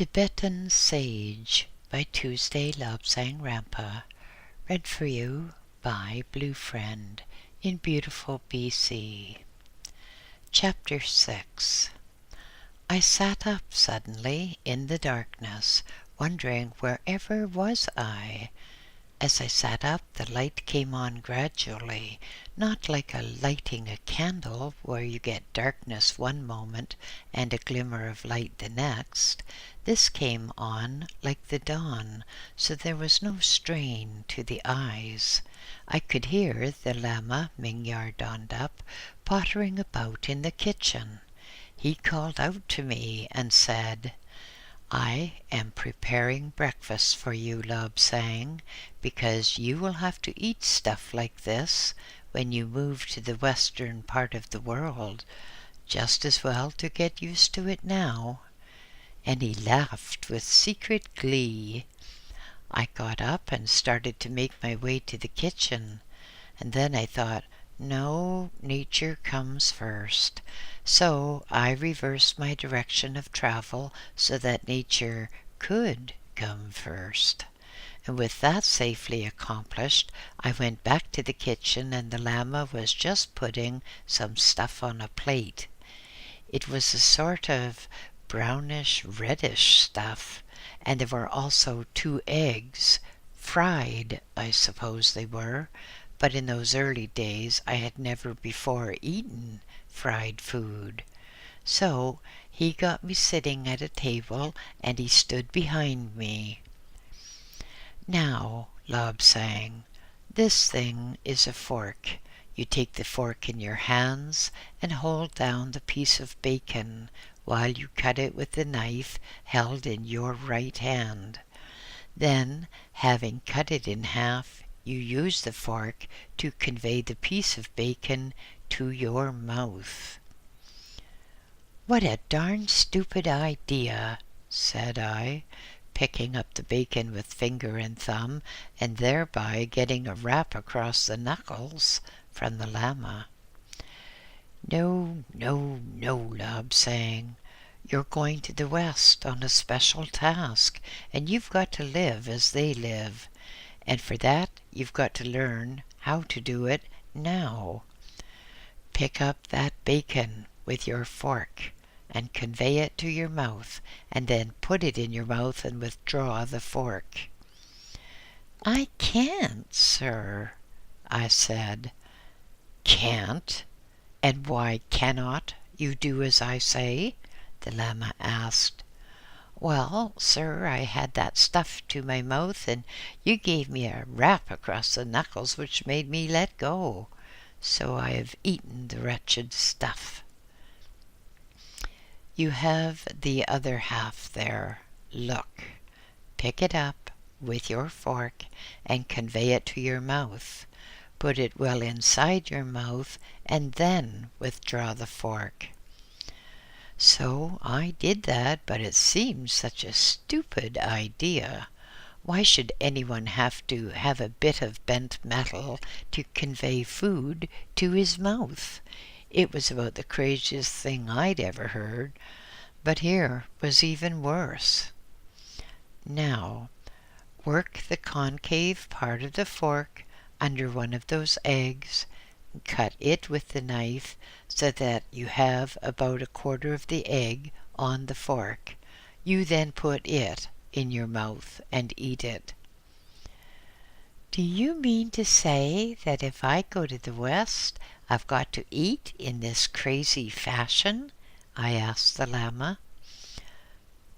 Tibetan Sage by Tuesday Lobsang Rampa. Read for you by BlueFriend in beautiful BC. Chapter 6. I sat up suddenly in the darkness, wondering wherever was I. As I sat up, the light came on gradually, not like a lighting a candle where you get darkness one moment and a glimmer of light the next. This came on like the dawn, so there was no strain to the eyes. I could hear the Lama, Mingyar donned up, pottering about in the kitchen. He called out to me and said, "I am preparing breakfast for you, Lobsang, because you will have to eat stuff like this when you move to the western part of the world. Just as well to get used to it now." And he laughed with secret glee. I got up and started to make my way to the kitchen, and then I thought, no, nature comes first. So I reversed my direction of travel so that nature could come first. And with that safely accomplished, I went back to the kitchen, and the Lama was just putting some stuff on a plate. It was a sort of brownish reddish stuff, and there were also 2 eggs, fried, I suppose they were, but in those early days I had never before eaten fried food. So he got me sitting at a table, and he stood behind me. "Now, Lobsang, this thing is a fork. You take the fork in your hands and hold down the piece of bacon while you cut it with the knife held in your right hand. Then, having cut it in half, you use the fork to convey the piece of bacon to your mouth." "What a darn stupid idea," said I, picking up the bacon with finger and thumb, and thereby getting a rap across the knuckles from the Lama. "No, no, no, Lobsang. You're going to the West on a special task, and you've got to live as they live. And for that, you've got to learn how to do it now. Pick up that bacon with your fork and convey it to your mouth, and then put it in your mouth and withdraw the fork." "I can't, sir," I said. "Can't? And why cannot you do as I say?" the Lama asked. "Well, sir, I had that stuff to my mouth, and you gave me a rap across the knuckles which made me let go. So I have eaten the wretched stuff." "You have the other half there. Look. Pick it up with your fork and convey it to your mouth. Put it well inside your mouth, and then withdraw the fork." So I did that, but it seemed such a stupid idea. Why should anyone have to have a bit of bent metal to convey food to his mouth? It was about the craziest thing I'd ever heard, but here was even worse. "Now, work the concave part of the fork under one of those eggs, cut it with the knife so that you have about a quarter of the egg on the fork. You then put it in your mouth and eat it." "Do you mean to say that if I go to the West, I've got to eat in this crazy fashion?" I asked the Lama.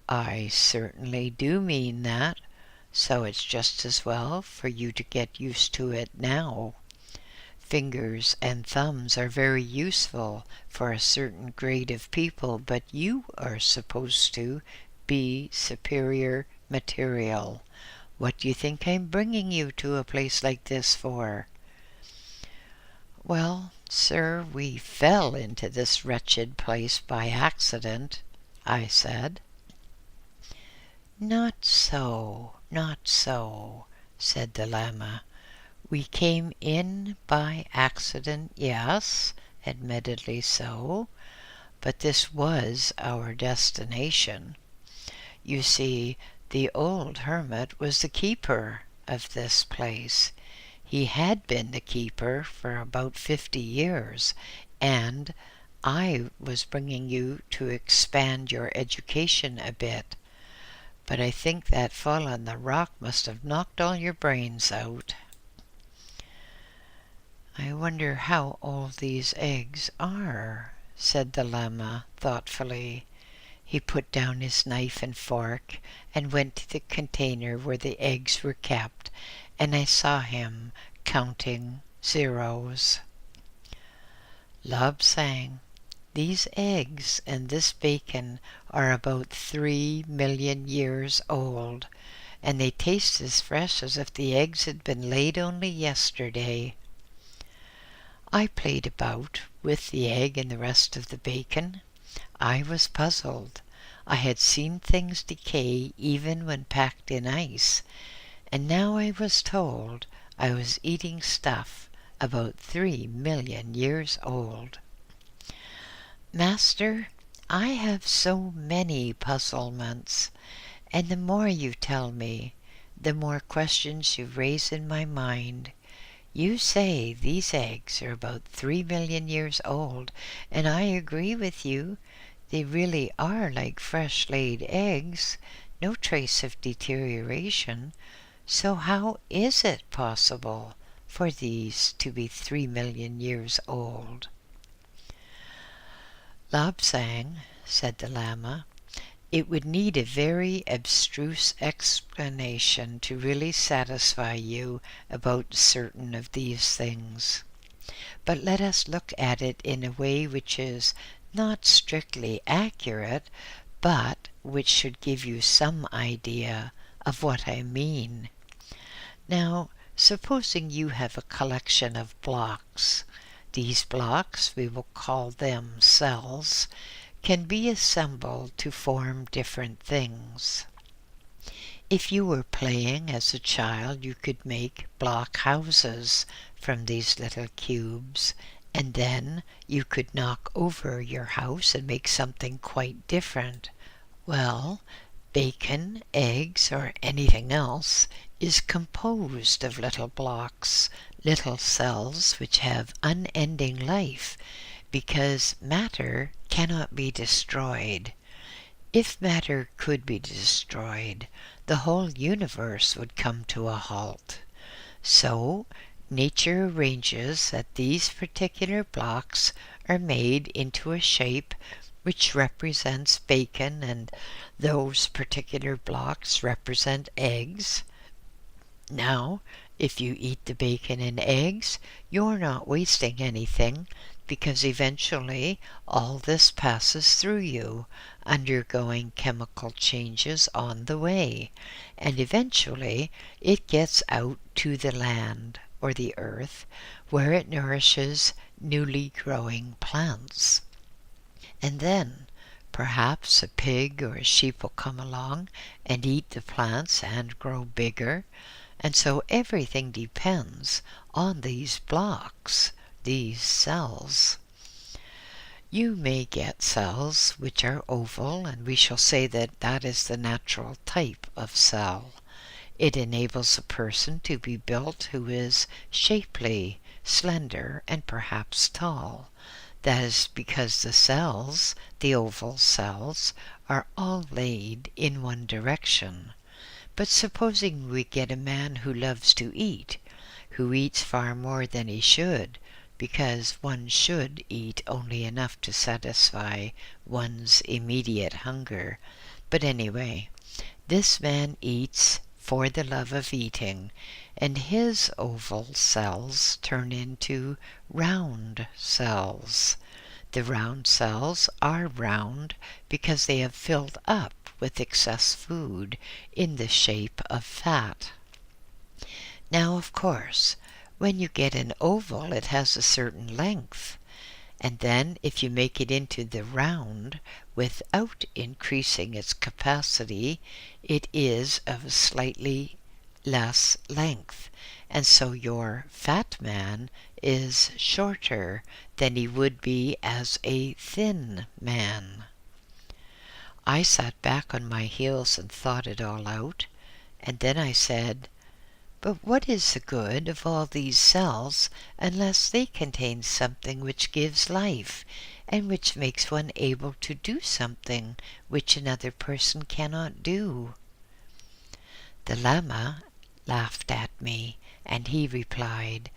"I certainly do mean that, so it's just as well for you to get used to it now. Fingers and thumbs are very useful for a certain grade of people, but you are supposed to be superior material. What do you think I'm bringing you to a place like this for?" "Well, sir, we fell into this wretched place by accident," I said. "Not so, not so," said the Lama. "We came in by accident, yes, admittedly so, but this was our destination. You see, the old hermit was the keeper of this place. He had been the keeper for about 50 years, and I was bringing you to expand your education a bit. But I think that fall on the rock must have knocked all your brains out. I wonder how old these eggs are, said the Lama thoughtfully. He put down his knife and fork and went to the container where the eggs were kept, and I saw him counting zeros. Lobsang, these eggs and this bacon are about 3 million years old, and they taste as fresh as if the eggs had been laid only yesterday. I played about with the egg and the rest of the bacon. I was puzzled. I had seen things decay even when packed in ice, and now I was told I was eating stuff about 3 million years old. Master, I have so many puzzlements, and the more you tell me, the more questions you raise in my mind. You say these eggs are about 3 million years old, and I agree with you. They really are like fresh laid eggs, no trace of deterioration. So how is it possible for these to be 3 million years old? Lobsang, said the Lama, it would need a very abstruse explanation to really satisfy you about certain of these things. But let us look at it in a way which is not strictly accurate, but which should give you some idea of what I mean. Now, supposing you have a collection of blocks. These blocks, we will call them cells, can be assembled to form different things. If you were playing as a child, you could make block houses from these little cubes, and then you could knock over your house and make something quite different. Well, bacon, eggs, or anything else is composed of little blocks, little cells which have unending life, because matter cannot be destroyed. If matter could be destroyed, the whole universe would come to a halt. So, nature arranges that these particular blocks are made into a shape which represents bacon, and those particular blocks represent eggs. Now, if you eat the bacon and eggs, you're not wasting anything, because eventually all this passes through you, undergoing chemical changes on the way, and eventually it gets out to the land, or the earth, where it nourishes newly growing plants. And then perhaps a pig or a sheep will come along and eat the plants and grow bigger, and so everything depends on these blocks, these cells. You may get cells which are oval, and we shall say that that is the natural type of cell. It enables a person to be built who is shapely, slender, and perhaps tall. That is because the cells, the oval cells, are all laid in one direction. But supposing we get a man who loves to eat, who eats far more than he should, because one should eat only enough to satisfy one's immediate hunger. But anyway, this man eats for the love of eating, and his oval cells turn into round cells. The round cells are round because they have filled up with excess food in the shape of fat. Now, of course, when you get an oval, it has a certain length, and then if you make it into the round without increasing its capacity, it is of a slightly less length, and so your fat man is shorter than he would be as a thin man. I sat back on my heels and thought it all out, and then I said, "But what is the good of all these cells unless they contain something which gives life, and which makes one able to do something which another person cannot do?" The Lama laughed at me, and he replied,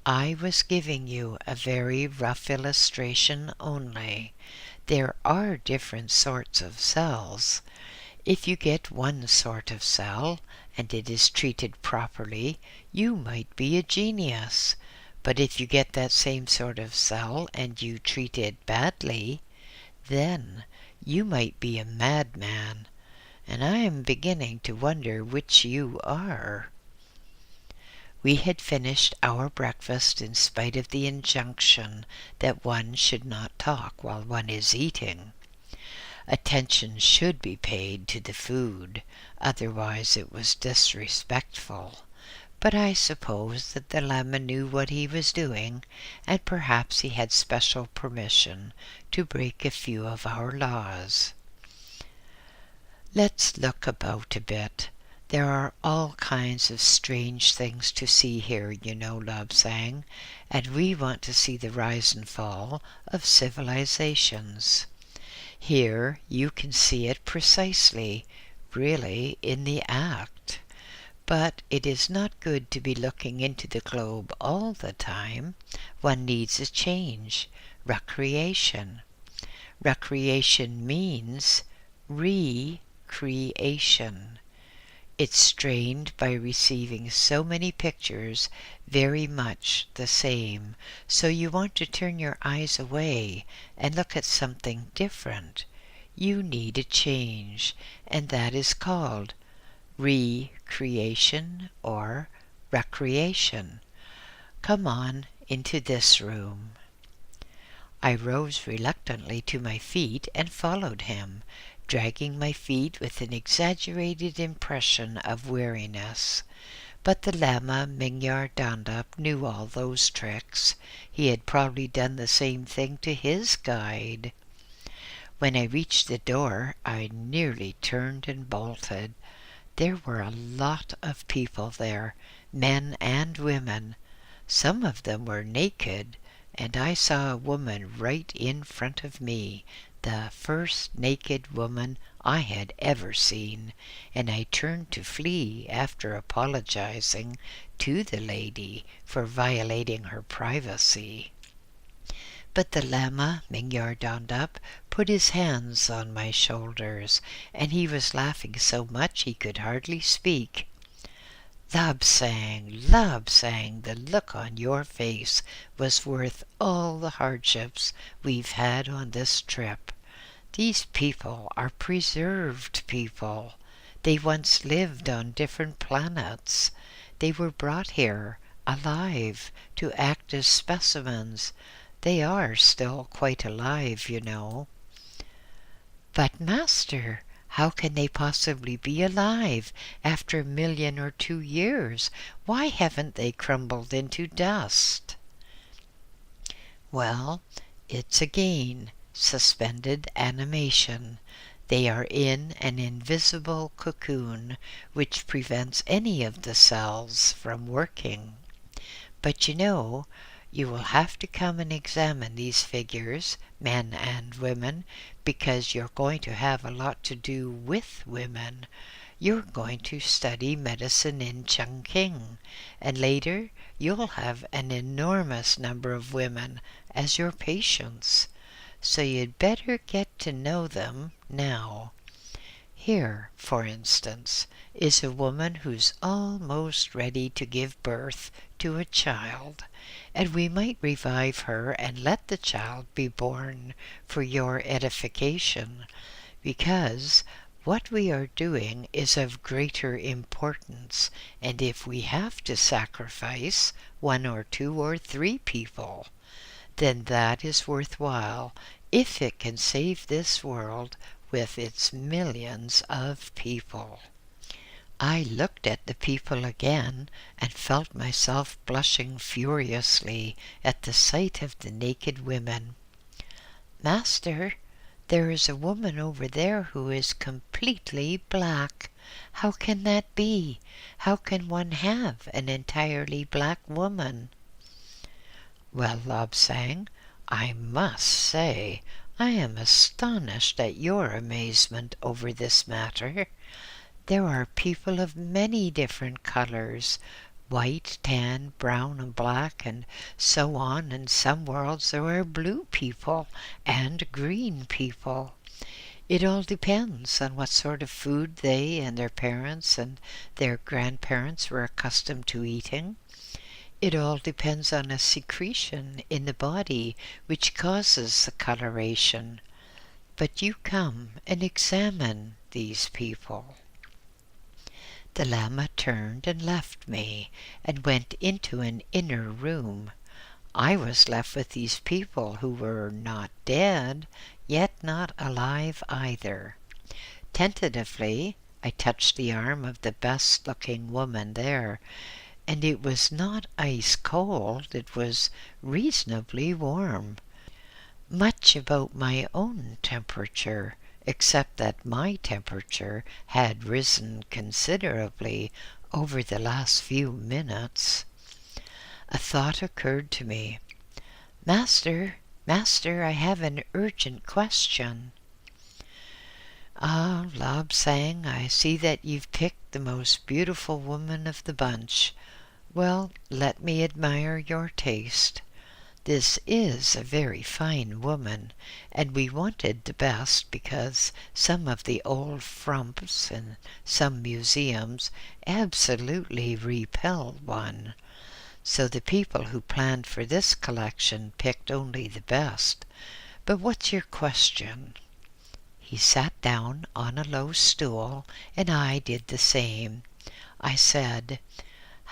"I was giving you a very rough illustration only. There are different sorts of cells. If you get one sort of cell, and it is treated properly, you might be a genius. But if you get that same sort of cell and you treat it badly, then you might be a madman. And I am beginning to wonder which you are." We had finished our breakfast in spite of the injunction that one should not talk while one is eating. Attention should be paid to the food, otherwise it was disrespectful. But I suppose that the Lama knew what he was doing, and perhaps he had special permission to break a few of our laws. Let's look about a bit. There are all kinds of strange things to see here, you know, Lobsang, and we want to see the rise and fall of civilizations. Here you can see it precisely, really in the act. But it is not good to be looking into the globe all the time. One needs a change, recreation. Recreation means recreation. It's strained by receiving so many pictures very much the same, so you want to turn your eyes away and look at something different. You need a change, and that is called recreation or recreation. Come on into this room." I rose reluctantly to my feet and followed him, dragging my feet with an exaggerated impression of weariness. But the Lama Mingyar Dandap knew all those tricks. He had probably done the same thing to his guide. When I reached the door, I nearly turned and bolted. There were a lot of people there, men and women. Some of them were naked, and I saw a woman right in front of me, the first naked woman I had ever seen, and I turned to flee after apologizing to the lady for violating her privacy. But the Lama Mingyar Dandap put his hands on my shoulders, and he was laughing so much he could hardly speak. "Labsang, Labsang, the look on your face was worth all the hardships we've had on this trip. These people are preserved people. They once lived on different planets. They were brought here alive to act as specimens. They are still quite alive, you know." "But, Master, how can they possibly be alive after 1,000,000 or 2 years? Why haven't they crumbled into dust?" "Well, it's again suspended animation. They are in an invisible cocoon which prevents any of the cells from working. But you know, you will have to come and examine these figures, men and women, because you're going to have a lot to do with women. You're going to study medicine in Chungking, and later you'll have an enormous number of women as your patients. So you'd better get to know them now. Here, for instance, is a woman who's almost ready to give birth to a child, and we might revive her and let the child be born for your edification, because what we are doing is of greater importance, and if we have to sacrifice 1 or 2 or 3 people, then that is worthwhile if it can save this world with its millions of people." I looked at the people again and felt myself blushing furiously at the sight of the naked women. "Master, There is a woman over there who is completely black. How can that be? How can one have an entirely black woman?" "Well, Lobsang, I must say I am astonished at your amazement over this matter. There are people of many different colors, white, tan, brown, and black, and so on. In some worlds there are blue people and green people. It all depends on what sort of food they and their parents and their grandparents were accustomed to eating. It all depends on a secretion in the body which causes the coloration. But you come and examine these people." The Lama turned and left me and went into an inner room. I was left with these people who were not dead, yet not alive either. Tentatively, I touched the arm of the best-looking woman there, and it was not ice cold, it was reasonably warm. Much about my own temperature, except that my temperature had risen considerably over the last few minutes. A thought occurred to me. Master, I have an urgent question." "Ah, Lobsang, I see that you've picked the most beautiful woman of the bunch. Well, let me admire your taste. This is a very fine woman, and we wanted the best because some of the old frumps in some museums absolutely repel one. So the people who planned for this collection picked only the best. But what's your question?" He sat down on a low stool, and I did the same. I said,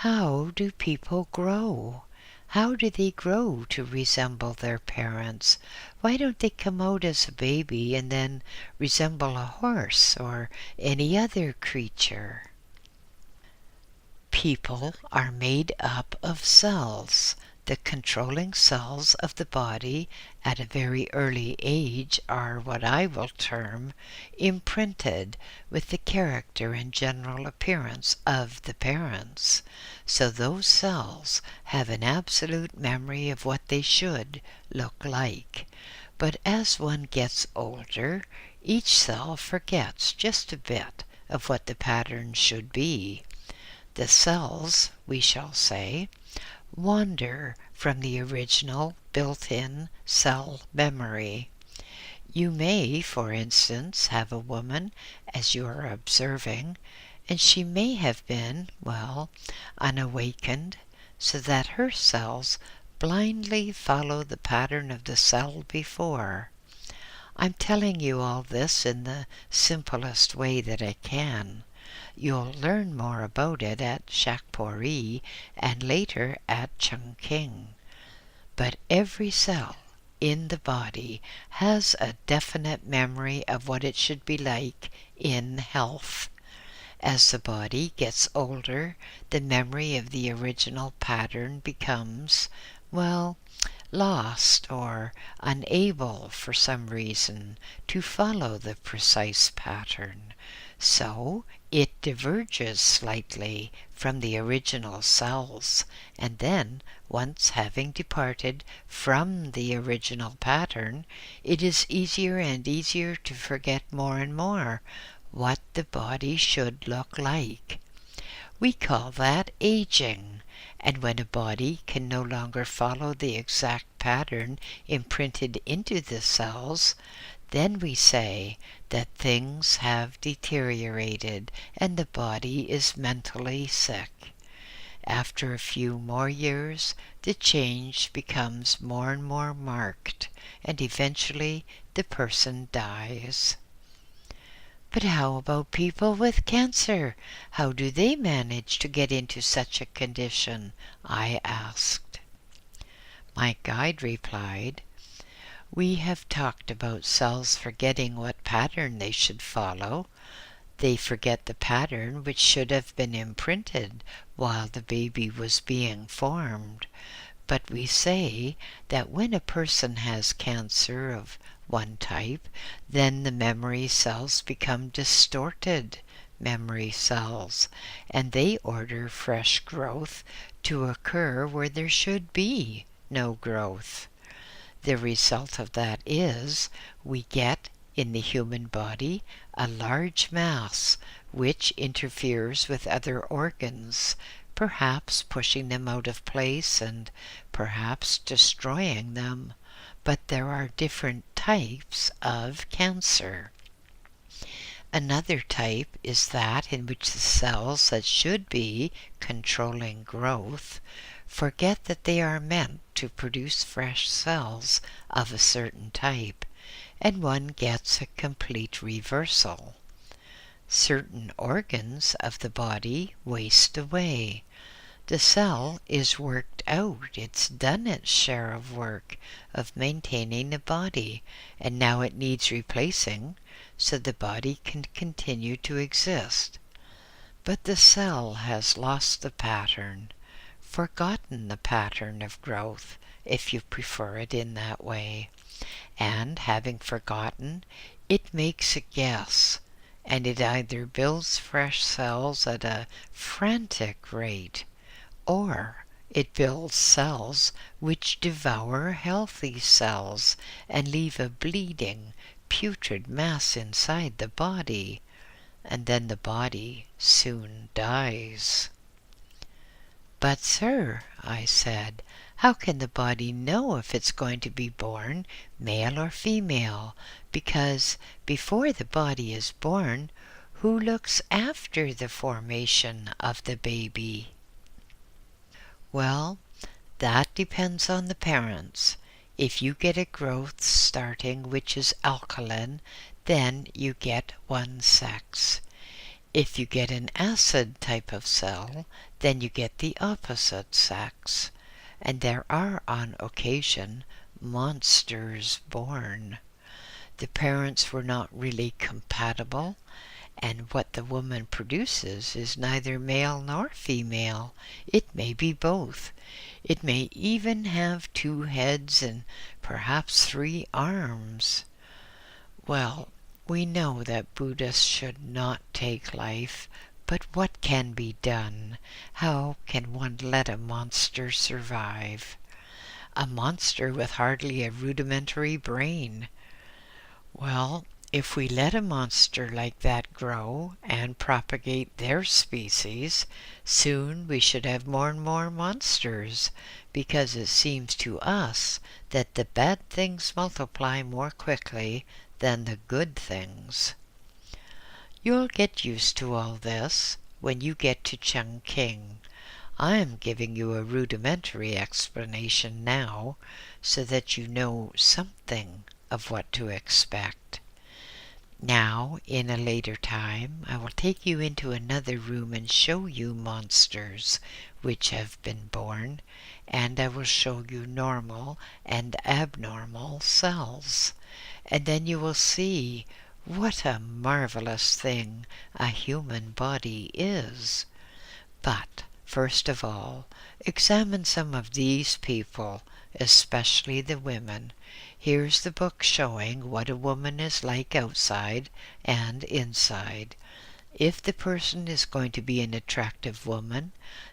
"How do people grow? How do they grow to resemble their parents? Why don't they come out as a baby and then resemble a horse or any other creature?" People are made up of cells. The controlling cells of the body at a very early age are what I will term imprinted with the character and general appearance of the parents. So those cells have an absolute memory of what they should look like. But as one gets older, each cell forgets just a bit of what the pattern should be. The cells, we shall say, wander from the original built-in cell memory. You may, for instance, have a woman as you are observing, and she may have been, unawakened, so that her cells blindly follow the pattern of the cell before. I'm telling you all this in the simplest way that I can. You'll learn more about it at Shakpori and later at Chungking. But every cell in the body has a definite memory of what it should be like in health. As the body gets older, the memory of the original pattern becomes, lost or unable for some reason to follow the precise pattern. So it diverges slightly from the original cells, and then, once having departed from the original pattern, it is easier and easier to forget more and more what the body should look like. We call that aging, and when a body can no longer follow the exact pattern imprinted into the cells, then we say that things have deteriorated and the body is mentally sick. After a few more years, the change becomes more and more marked, and eventually the person dies. But how about people with cancer? How do they manage to get into such a condition? I asked. My guide replied, "We have talked about cells forgetting what pattern they should follow. They forget the pattern which should have been imprinted while the baby was being formed. But we say that when a person has cancer of one type, then the memory cells become distorted memory cells, and they order fresh growth to occur where there should be no growth. The result of that is we get in the human body a large mass which interferes with other organs, perhaps pushing them out of place and perhaps destroying them. But there are different types of cancer. Another type is that in which the cells that should be controlling growth forget that they are meant to produce fresh cells of a certain type, and one gets a complete reversal. Certain organs of the body waste away. The cell is worked out. It's done its share of work of maintaining the body, and now it needs replacing so the body can continue to exist. But the cell has lost the pattern, forgotten the pattern of growth, if you prefer it in that way. And having forgotten, it makes a guess, and it either builds fresh cells at a frantic rate, or it builds cells which devour healthy cells and leave a bleeding, putrid mass inside the body, and then the body soon dies. "But, sir," I said, "how can the body know if it's going to be born male or female? Because before the body is born, who looks after the formation of the baby?" "Well, that depends on the parents. If you get a growth starting which is alkaline, then you get one sex. If you get an acid type of cell, then you get the opposite sex. And there are on occasion monsters born. The parents were not really compatible, and what the woman produces is neither male nor female. It may be both. It may even have 2 heads and perhaps 3 arms. Well, we know that Buddhists should not take life, but what can be done? How can one let a monster survive? A monster with hardly a rudimentary brain. Well, if we let a monster like that grow and propagate their species, soon we should have more and more monsters, because it seems to us that the bad things multiply more quickly than the good things. You'll get used to all this when you get to Chungking. I am giving you a rudimentary explanation now, so that you know something of what to expect. Now, in a later time, I will take you into another room and show you monsters which have been born, and I will show you normal and abnormal cells, and then you will see what a marvelous thing a human body is. But first of all, examine some of these people, especially the women. Here's the book showing what a woman is like outside and inside. If the person is going to be an attractive woman,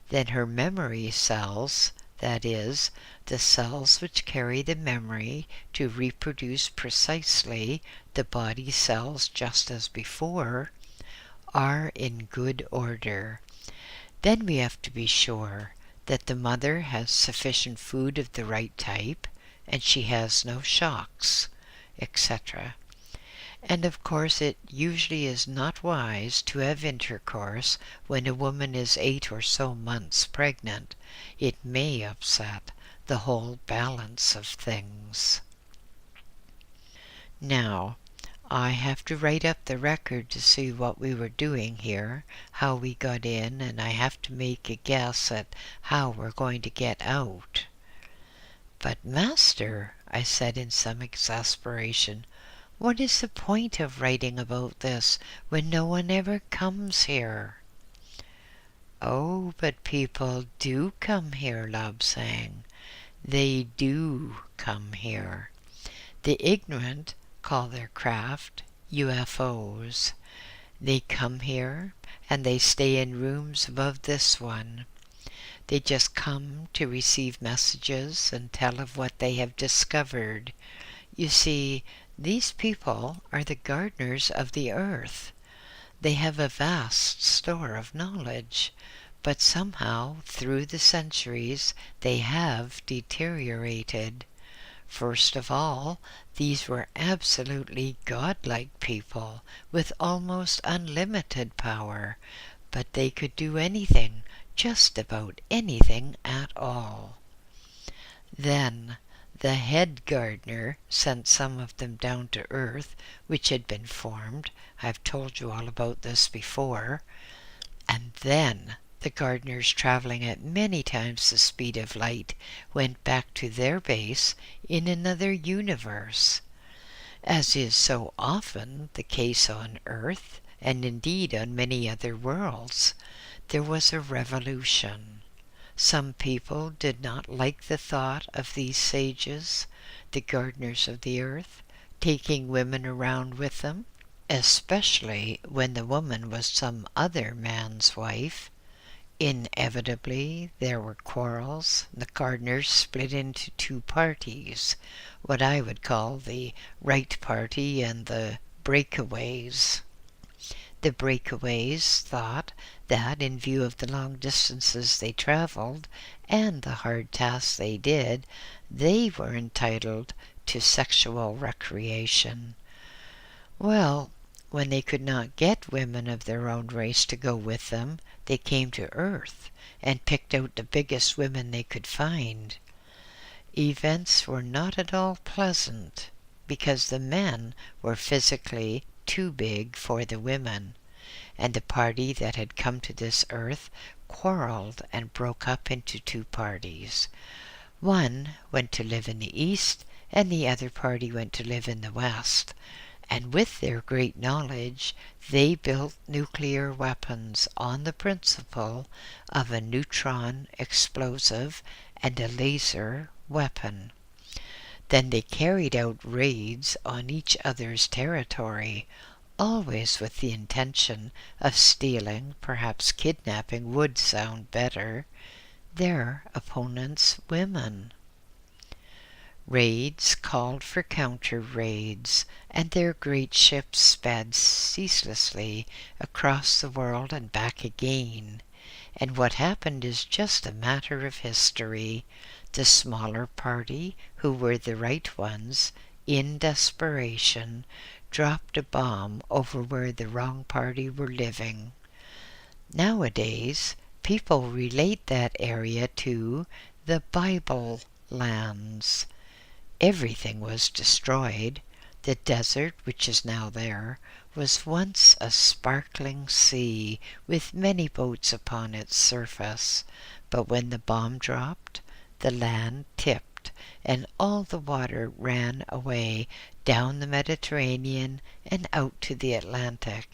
then her memory cells, that is, the cells which carry the memory to reproduce precisely the body cells just as before, are in good order. Then we have to be sure that the mother has sufficient food of the right type, and she has no shocks, etc. And of course it usually is not wise to have intercourse when a woman is 8 or so months pregnant. It may upset the whole balance of things. Now, I have to write up the record to see what we were doing here, how we got in, and I have to make a guess at how we're going to get out. "But, Master," I said in some exasperation, "what is the point of writing about this when no one ever comes here?" "Oh, but people do come here," Lobsang. "They do come here. The ignorant call their craft UFOs. They come here and they stay in rooms above this one. They just come to receive messages and tell of what they have discovered. You see, these people are the gardeners of the earth. They have a vast store of knowledge, but somehow, through the centuries, they have deteriorated. First of all, these were absolutely godlike people with almost unlimited power, but they could do anything, just about anything at all. Then the head gardener sent some of them down to earth, which had been formed. I've told you all about this before. And then the gardeners, traveling at many times the speed of light, went back to their base in another universe. As is so often the case on Earth, and indeed on many other worlds, there was a revolution. Some people did not like the thought of these sages, the gardeners of the earth, taking women around with them, especially when the woman was some other man's wife. Inevitably, there were quarrels. The gardeners split into two parties, what I would call the right party and the breakaways. The breakaways thought that, in view of the long distances they traveled and the hard tasks they did, they were entitled to sexual recreation. Well, when they could not get women of their own race to go with them, they came to Earth and picked out the biggest women they could find. Events were not at all pleasant, because the men were physically too big for the women, and the party that had come to this earth quarreled and broke up into two parties. One went to live in the east, and the other party went to live in the west. And with their great knowledge, they built nuclear weapons on the principle of a neutron explosive and a laser weapon. Then they carried out raids on each other's territory, always with the intention of stealing, perhaps kidnapping would sound better, their opponents' women. Raids called for counter-raids, and their great ships sped ceaselessly across the world and back again. And what happened is just a matter of history. The smaller party, who were the right ones, in desperation, dropped a bomb over where the wrong party were living. Nowadays, people relate that area to the Bible lands. Everything was destroyed. The desert, which is now there, was once a sparkling sea with many boats upon its surface. But when the bomb dropped, the land tipped, and all the water ran away down the Mediterranean and out to the Atlantic.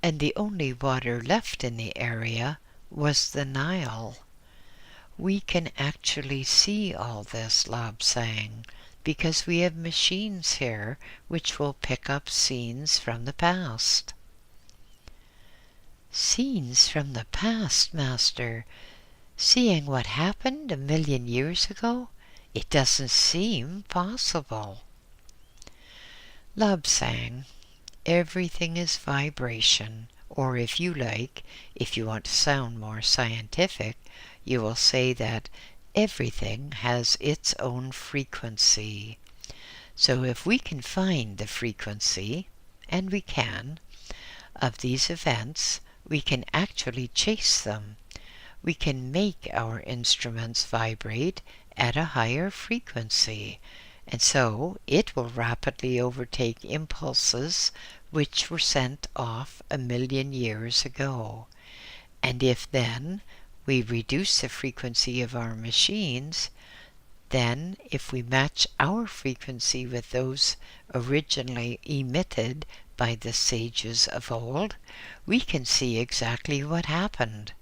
And the only water left in the area was the Nile. We can actually see all this, Lobsang, because we have machines here which will pick up scenes from the past. Scenes from the past, Master? Seeing what happened 1,000,000 years ago? It doesn't seem possible. Lobsang, everything is vibration, or if you like, if you want to sound more scientific, you will say that everything has its own frequency. So if we can find the frequency, and we can, of these events, we can actually chase them. We can make our instruments vibrate at a higher frequency, and so it will rapidly overtake impulses which were sent off 1,000,000 years ago. And if then we reduce the frequency of our machines, then if we match our frequency with those originally emitted by the sages of old, we can see exactly what happened.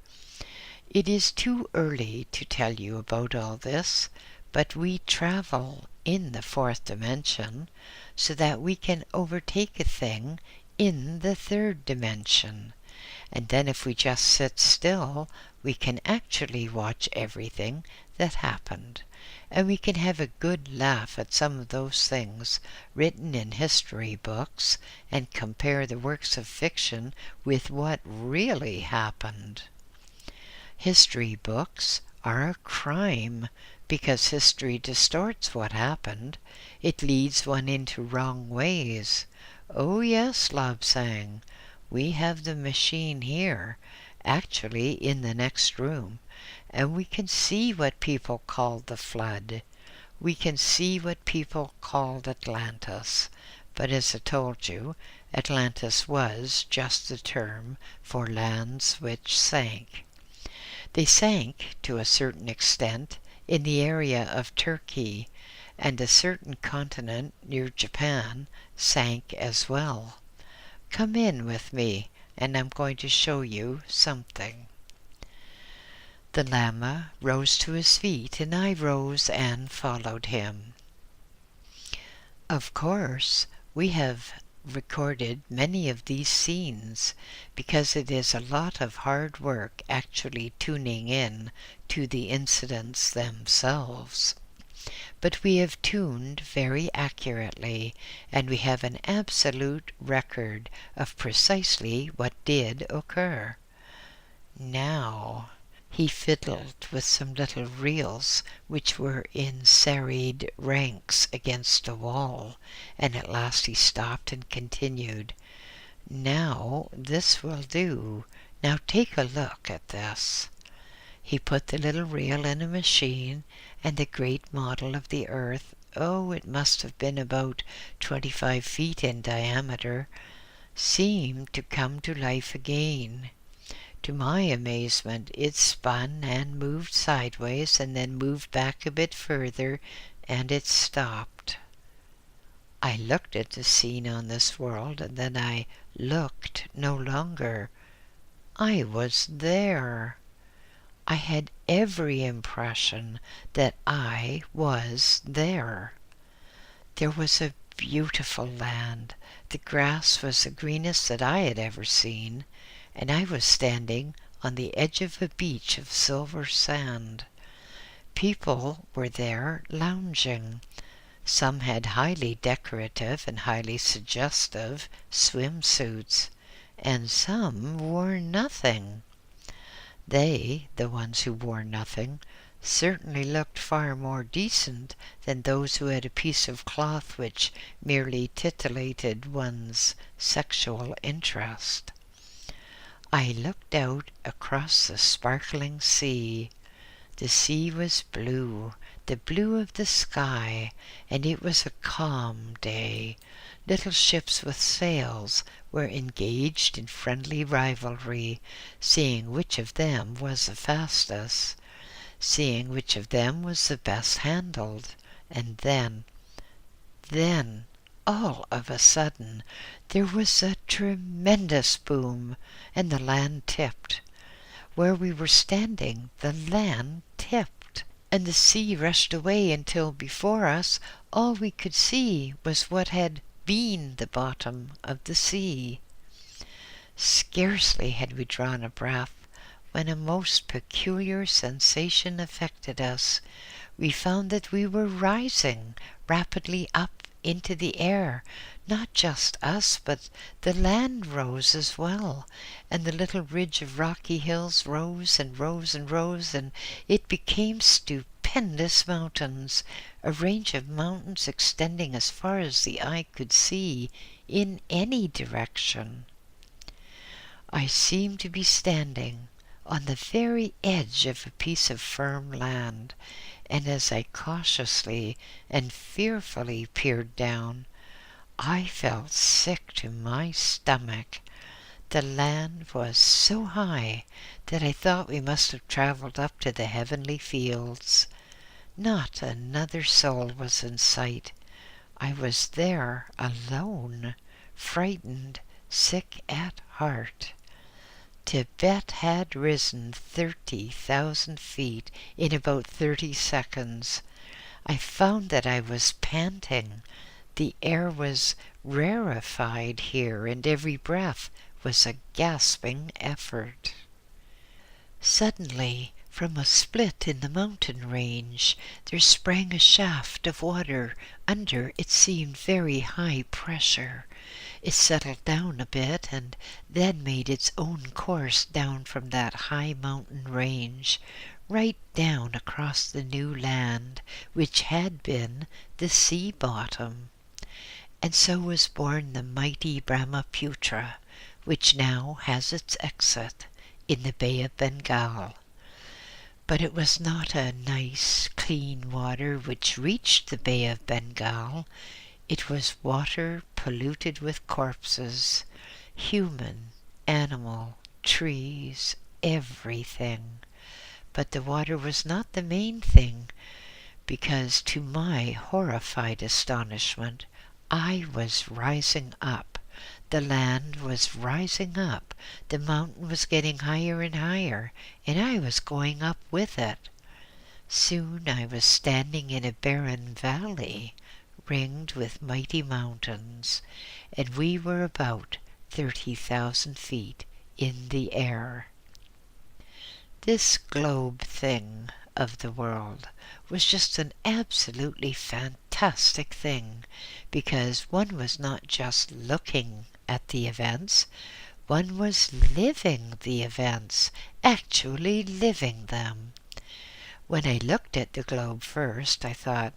It is too early to tell you about all this, but we travel in the fourth dimension so that we can overtake a thing in the third dimension. And then if we just sit still, we can actually watch everything that happened. And we can have a good laugh at some of those things written in history books and compare the works of fiction with what really happened. History books are a crime because history distorts what happened. It leads one into wrong ways. Oh yes, Lobsang, we have the machine here, actually in the next room, and we can see what people called the flood. We can see what people called Atlantis. But as I told you, Atlantis was just the term for lands which sank. They sank, to a certain extent, in the area of Turkey, and a certain continent near Japan sank as well. Come in with me, and I'm going to show you something. The Lama rose to his feet, and I rose and followed him. Of course, we have recorded many of these scenes because it is a lot of hard work actually tuning in to the incidents themselves. But we have tuned very accurately, and we have an absolute record of precisely what did occur. Now, he fiddled with some little reels which were in serried ranks against a wall, and at last he stopped and continued, "Now this will do. Now take a look at this." He put the little reel in a machine, and the great model of the earth, it must have been about 25 feet in diameter, seemed to come to life again. To my amazement, it spun and moved sideways and then moved back a bit further, and it stopped. I looked at the scene on this world, and then I looked no longer. I was there. I had every impression that I was there. There was a beautiful land. The grass was the greenest that I had ever seen, and I was standing on the edge of a beach of silver sand. People were there lounging. Some had highly decorative and highly suggestive swimsuits, and some wore nothing. They, the ones who wore nothing, certainly looked far more decent than those who had a piece of cloth which merely titillated one's sexual interest. I looked out across the sparkling sea. The sea was blue, the blue of the sky, and it was a calm day. Little ships with sails were engaged in friendly rivalry, seeing which of them was the fastest, seeing which of them was the best handled. And then, all of a sudden, there was a tremendous boom, and the land tipped. Where we were standing, the land tipped, and the sea rushed away until before us all we could see was what had been the bottom of the sea. Scarcely had we drawn a breath when a most peculiar sensation affected us. We found that we were rising rapidly up into the air. Not just us, but the land rose as well, and the little ridge of rocky hills rose and rose and rose, and it became stupendous mountains, a range of mountains extending as far as the eye could see in any direction. I seemed to be standing on the very edge of a piece of firm land, and as I cautiously and fearfully peered down, I felt sick to my stomach. The land was so high that I thought we must have traveled up to the heavenly fields. Not another soul was in sight. I was there alone, frightened, sick at heart. Tibet had risen 30,000 feet in about 30 seconds. I found that I was panting. The air was rarefied here, and every breath was a gasping effort. Suddenly, from a split in the mountain range, there sprang a shaft of water under, it seemed, very high pressure. It settled down a bit and then made its own course down from that high mountain range, right down across the new land, which had been the sea bottom. And so was born the mighty Brahmaputra, which now has its exit in the Bay of Bengal. But it was not a nice, clean water which reached the Bay of Bengal. It was water polluted with corpses, human, animal, trees, everything. But the water was not the main thing, because to my horrified astonishment, I was rising up. The land was rising up. The mountain was getting higher and higher, and I was going up with it. Soon I was standing in a barren valley, ringed with mighty mountains, and we were about 30,000 feet in the air. This globe thing of the world was just an absolutely fantastic thing, because one was not just looking at the events, one was living the events, actually living them. When I looked at the globe first, I thought,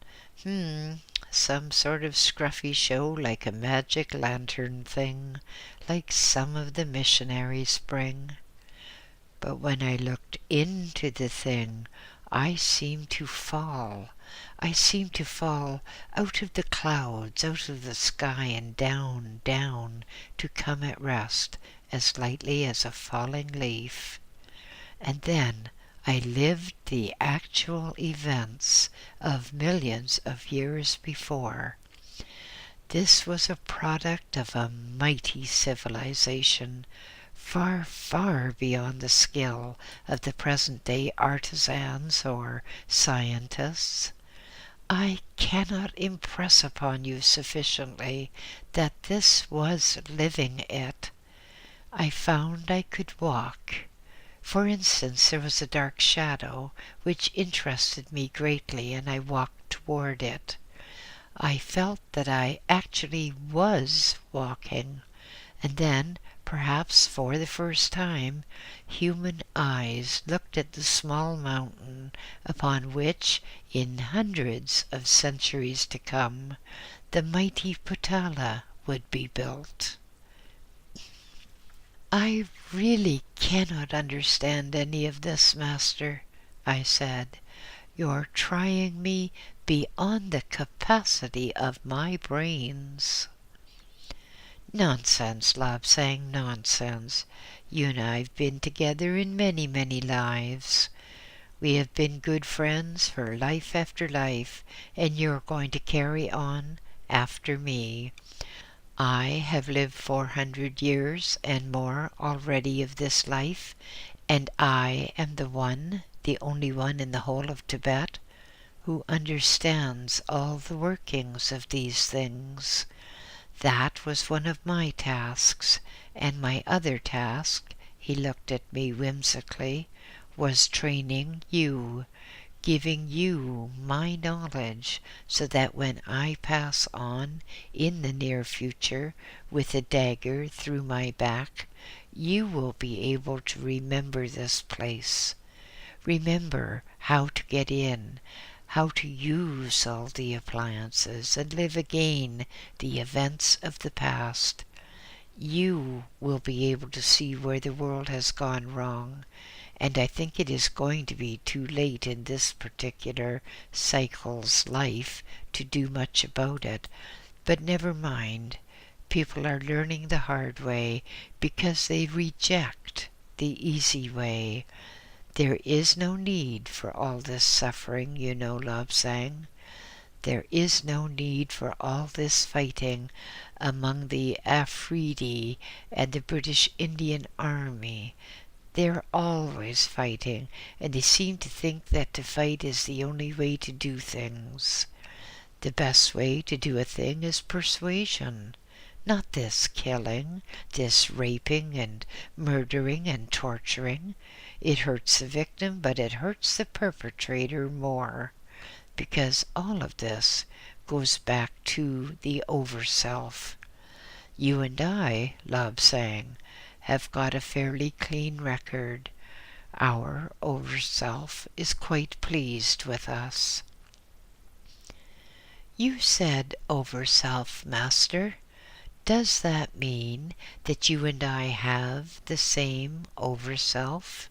some sort of scruffy show like a magic lantern thing, like some of the missionaries bring. But when I looked into the thing, I seemed to fall. I seemed to fall out of the clouds, out of the sky, and down, down, to come at rest as lightly as a falling leaf. And then I lived the actual events of millions of years before. This was a product of a mighty civilization, far, far beyond the skill of the present-day artisans or scientists. I cannot impress upon you sufficiently that this was living it. I found I could walk. For instance, there was a dark shadow which interested me greatly, and I walked toward it. I felt that I actually was walking, and then, perhaps for the first time, human eyes looked at the small mountain upon which, in hundreds of centuries to come, the mighty Potala would be built. "I really cannot understand any of this, Master," I said. "You're trying me beyond the capacity of my brains." "Nonsense, Lobsang, nonsense. You and I have been together in many, many lives. We have been good friends for life after life, and you're going to carry on after me. I have lived 400 years and more already of this life, and I am the only one in the whole of Tibet, who understands all the workings of these things. That was one of my tasks, and my other task," he looked at me whimsically, "was training you, giving you my knowledge, so that when I pass on in the near future with a dagger through my back, you will be able to remember this place. Remember how to get in, how to use all the appliances, and live again the events of the past. You will be able to see where the world has gone wrong, and I think it is going to be too late in this particular cycle's life to do much about it. But never mind. People are learning the hard way because they reject the easy way. There is no need for all this suffering, you know, Lobsang. There is no need for all this fighting among the Afridi and the British Indian Army. They're always fighting, and they seem to think that to fight is the only way to do things. The best way to do a thing is persuasion, not this killing, this raping and murdering and torturing. It hurts the victim, but it hurts the perpetrator more, because all of this goes back to the over-self. You and I, Lab sang, have got a fairly clean record. Our over-self is quite pleased with us. You said over-self, Master. Does that mean that you and I have the same over-self?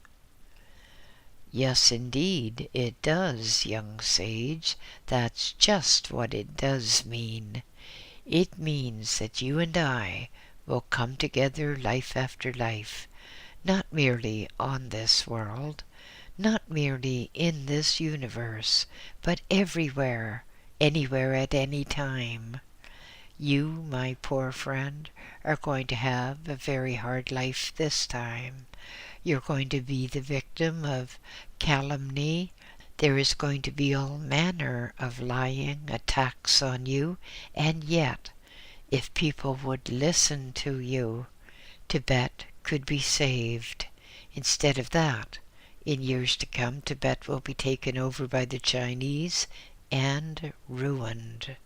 Yes, indeed, it does, young sage. That's just what it does mean. It means that you and I will come together life after life, not merely on this world, not merely in this universe, but everywhere, anywhere at any time. You, my poor friend, are going to have a very hard life this time. You're going to be the victim of calumny. There is going to be all manner of lying attacks on you, and yet, if people would listen to you, Tibet could be saved. Instead of that, in years to come, Tibet will be taken over by the Chinese and ruined.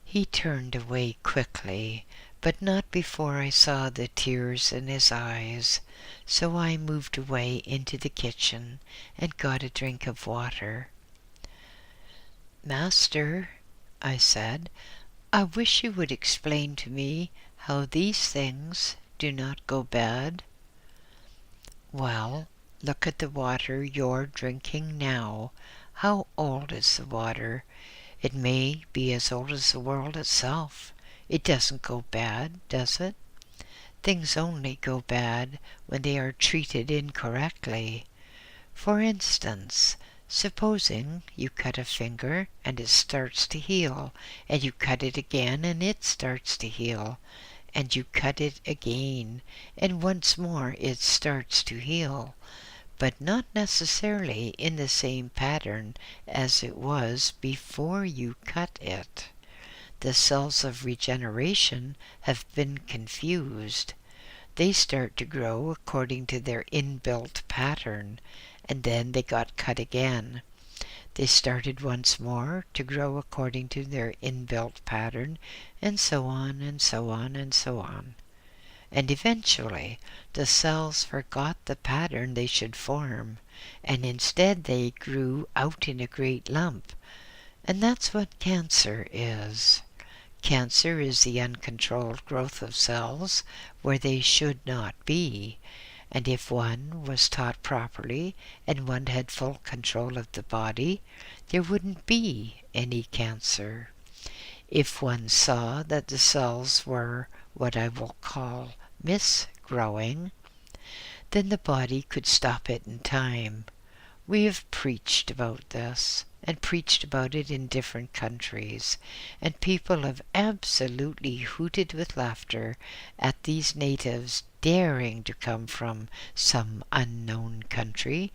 He turned away quickly, but not before I saw the tears in his eyes, so I moved away into the kitchen and got a drink of water. Master, I said, I wish you would explain to me how these things do not go bad. Well, look at the water you're drinking now. How old is the water? It may be as old as the world itself. It doesn't go bad, does it? Things only go bad when they are treated incorrectly. For instance, supposing you cut a finger and it starts to heal, and you cut it again and it starts to heal, and you cut it again, and once more it starts to heal, but not necessarily in the same pattern as it was before you cut it. The cells of regeneration have been confused. They start to grow according to their inbuilt pattern, and then they got cut again. They started once more to grow according to their inbuilt pattern, and so on and so on and so on. And eventually the cells forgot the pattern they should form, and instead they grew out in a great lump. And that's what cancer is. Cancer is the uncontrolled growth of cells where they should not be. And if one was taught properly and one had full control of the body, there wouldn't be any cancer. If one saw that the cells were what I will call misgrowing, then the body could stop it in time. We have preached about this, and preached about it in different countries, and people have absolutely hooted with laughter at these natives daring to come from some unknown country.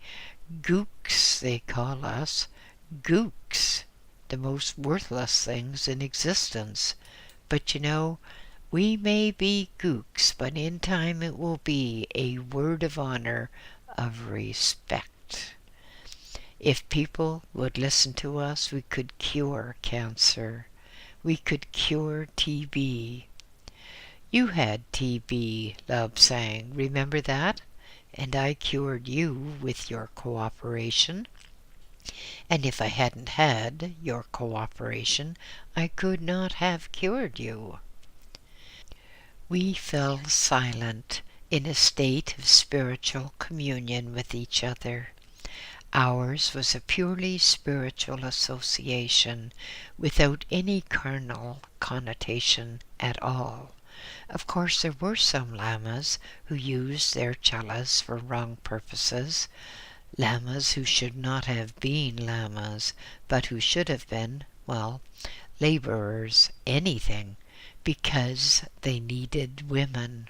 Gooks, they call us. Gooks, the most worthless things in existence. But you know, we may be gooks, but in time it will be a word of honor, of respect. If people would listen to us, we could cure cancer. We could cure TB. You had TB, Lab sang. Remember that? And I cured you with your cooperation. And if I hadn't had your cooperation, I could not have cured you. We fell silent in a state of spiritual communion with each other. Ours was a purely spiritual association, without any carnal connotation at all. Of course, there were some lamas who used their chelas for wrong purposes, lamas who should not have been lamas, but who should have been, well, laborers, anything, because they needed women.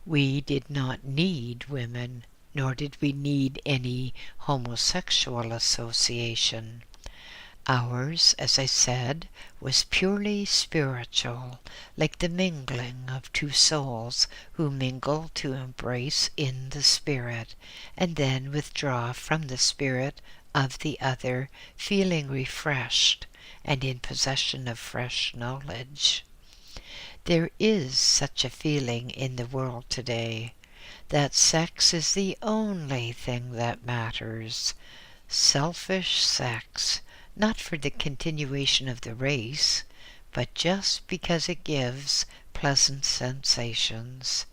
We did not need women, nor did we need any homosexual association. Ours, as I said, was purely spiritual, like the mingling of two souls who mingle to embrace in the spirit, and then withdraw from the spirit of the other, feeling refreshed and in possession of fresh knowledge. There is such a feeling in the world today that sex is the only thing that matters. Selfish sex, not for the continuation of the race, but just because it gives pleasant sensations.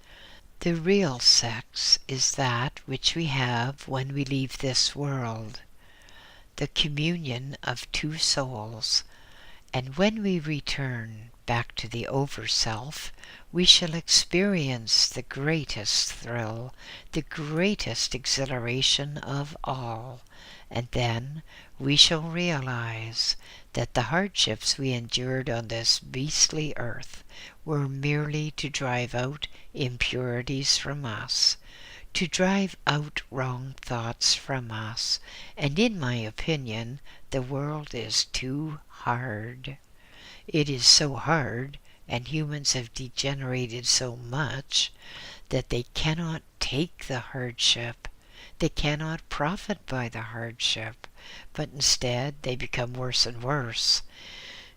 The real sex is that which we have when we leave this world, the communion of two souls, and when we return back to the Overself, we shall experience the greatest thrill, the greatest exhilaration of all, and then we shall realize that the hardships we endured on this beastly earth were merely to drive out impurities from us, to drive out wrong thoughts from us, and in my opinion, the world is too hard. It is so hard, and humans have degenerated so much, that they cannot take the hardship. They cannot profit by the hardship, but instead they become worse and worse,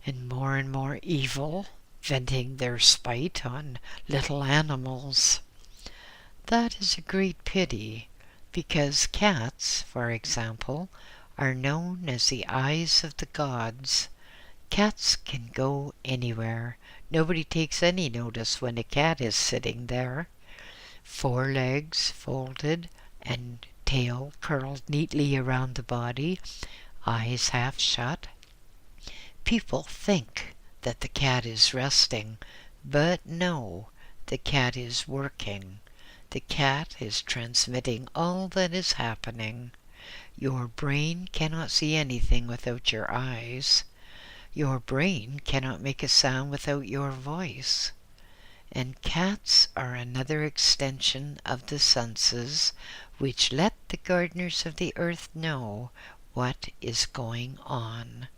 and more evil, venting their spite on little animals. That is a great pity, because cats, for example, are known as the eyes of the gods. Cats can go anywhere. Nobody takes any notice when a cat is sitting there, forelegs folded and tail curled neatly around the body, eyes half shut. People think that the cat is resting, but no, the cat is working. The cat is transmitting all that is happening. Your brain cannot see anything without your eyes. Your brain cannot make a sound without your voice. And cats are another extension of the senses, which let the gardeners of the earth know what is going on.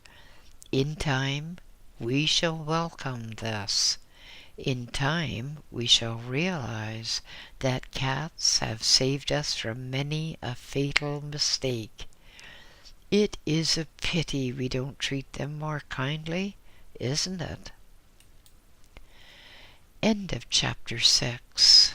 In time, we shall welcome this. In time, we shall realize that cats have saved us from many a fatal mistake. It is a pity we don't treat them more kindly, isn't it? End of chapter 6.